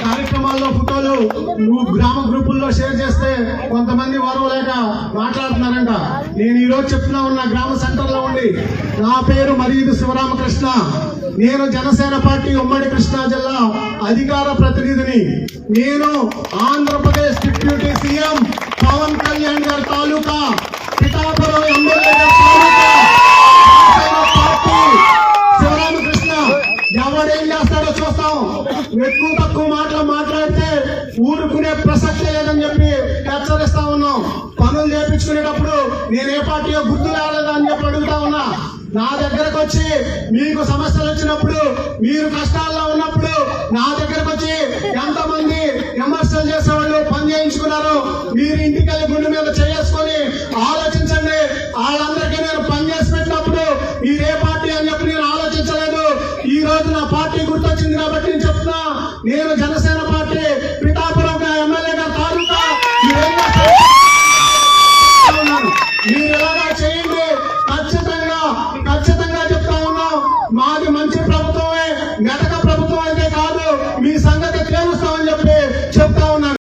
కార్యక్రమాల్లో ఫోటోలు గ్రామ గ్రూపుల్లో షేర్ చేస్తే కొంతమంది వారు లేక మాట్లాడుతున్నారంట. నేను ఈ రోజు చెప్తున్నా ఉన్న గ్రామ సెంటర్ లో ఉండి, నా పేరు మరీదు శివరామకృష్ణ. నేను జనసేన పార్టీ ఉమ్మడి కృష్ణా జిల్లా అధికార ప్రతినిధిని. నేను ఆంధ్రప్రదేశ్ డిప్యూటీ సీఎం పవన్ కళ్యాణ్ గారి తాలూకా పిఠాపురం ఎమ్మెల్యే తాలూకా పార్టీ శివరామకృష్ణ. ఎవడేం చేస్తాడో చూస్తాం. ఎక్కువ తక్కువ మాటలు మాట్లాడితే ఊరుకునే ప్రసక్తే లేదని చెప్పి హెచ్చరిస్తా ఉన్నాం. పనులు చేయించుకునేటప్పుడు నేనే పార్టీయో గుర్తు రాలేదా అని చెప్పి అడుగుతా ఉన్నా. నా దగ్గరకు వచ్చి మీకు సమస్యలు వచ్చినప్పుడు, మీరు కష్టాల్లో ఉన్నప్పుడు నా దగ్గరకు వచ్చి ఎంతమంది విమర్శలు చేసేవాళ్ళు పని చేయించుకున్నారు. మీరు ఇంటికి వెళ్ళి గుండె మీద చేసుకొని ఆలోచించండి. వాళ్ళందరికీ నేను పని చేసి పెట్టినప్పుడు మీరే పార్టీ అని చెప్పి నేను ఆలోచించలేదు. ఈ రోజు నా పార్టీ గుర్తొచ్చింది కాబట్టి నేను చెప్తున్నా, నేను జనసేన